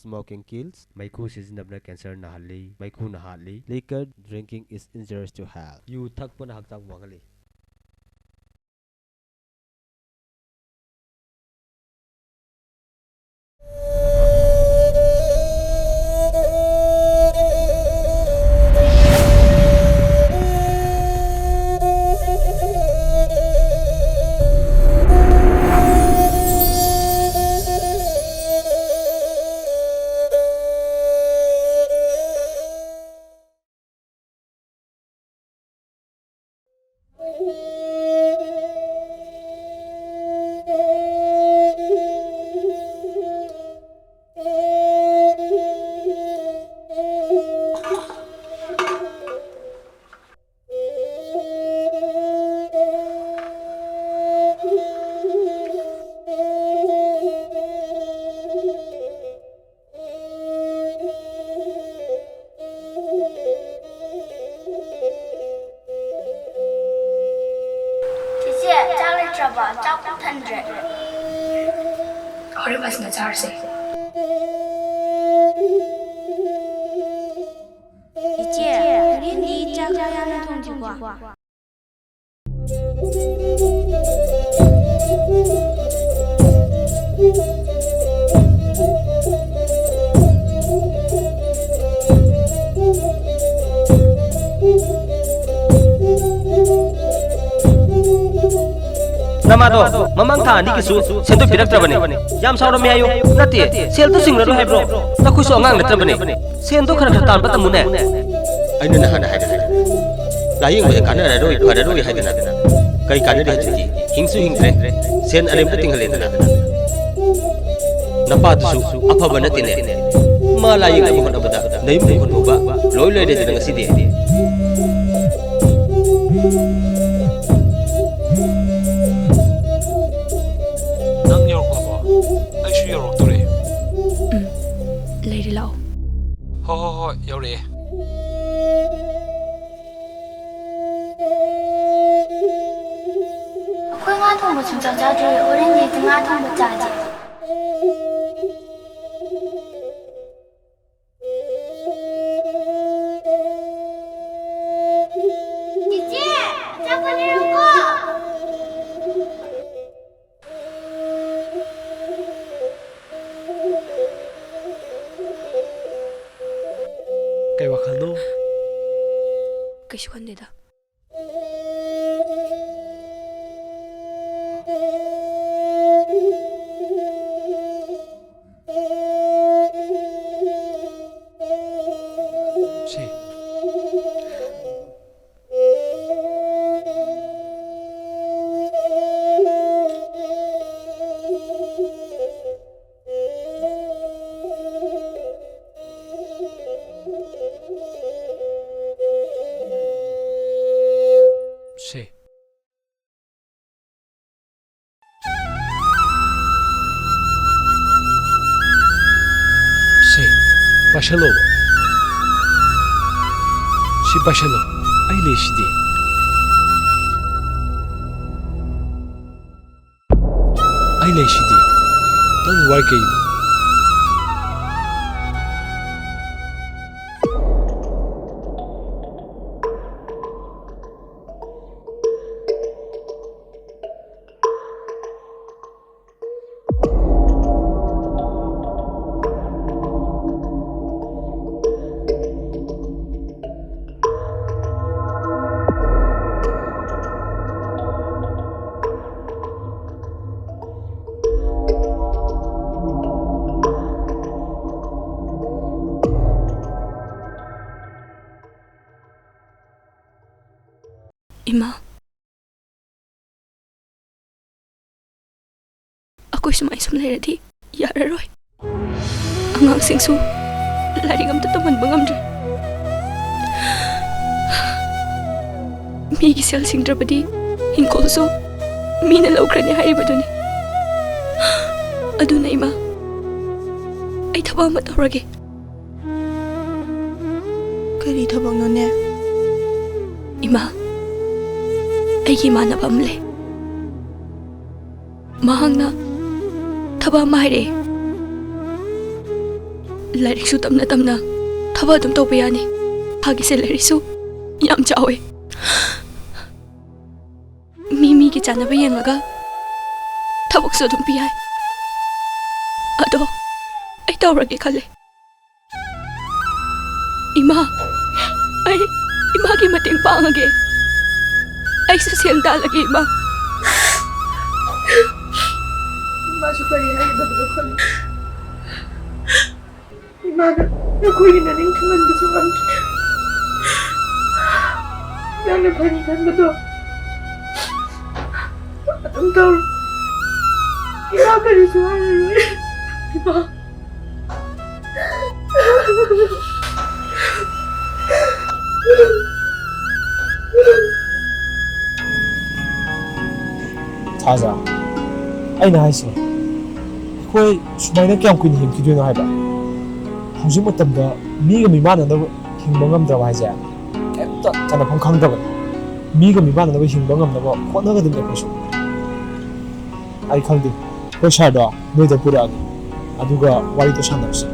Smoking kills. Maiku sizinabna cancer nahali. Maiku nahali. Liquor drinking is injurious to health. You thakpana hakjang wangali. Order was not ours. Namado, mamang tha ni kisu sentu pirak trabane. Yam sauro me ayo. Nati, sel tu singra do hai bro. Na khuso ngang na trabane. Sentu khara tan patamu ne. Aina na hana haida. Laying be kana ra roi khara roi haida na. Kai kana de hati. Hingsu hingre. Sen alem tu tinghale na. Napa tu su apa bana tine. Ma laying abu hona bada. Nei mu kon ba. Loi loi de ngasi de. Hoi, yauri. Khoi nga thong bu chung cha cha de, ore ni de nga thong bu cha ji. Cici, siapa ni aku? Kay wakal no? Kaisu kandida. Si. Si. Si. Başalo. Si başalo. Aile işdi. Aile işdi. Lan var kayın. Ima, ako sumay sumlay di yara roy. Angangshingbu, lari ngam tataman bangam dre. Migi sel singdrabadi, hinkolso, mina laukrani haribaduni. Aduna ima, ay thabang matawrage. Kari thabang no ne? Ima, ay manaba amle. Mahang na thaba mahire. Lairiksu tamna tamna thaba dum tawba yani. Phagise lairiksu yam chawe. Mimi ki chanaba yengaga thabaksu dum pi hai. Ado ai tawrage khale. Ima ima ki mateng pangage. Ai su sel dalage ima. Ima su kari hai dabdo khale. Ima na koi na ning thangan bisu am. Yang na phani kan bado. Atam taw. Ima kari su hai. Ima. Thaza, aina haise. Koi sumaina kyam kuin him kidu na haiba. Hauji matamda miga mimana na hingbangam da haise. Kemta chana phang khang da ba. Miga mimana na hingbangam na ba khona ga dum ko su. Ai khangdi. Ko shada noi da pura agi. Aduga wari to sanarse.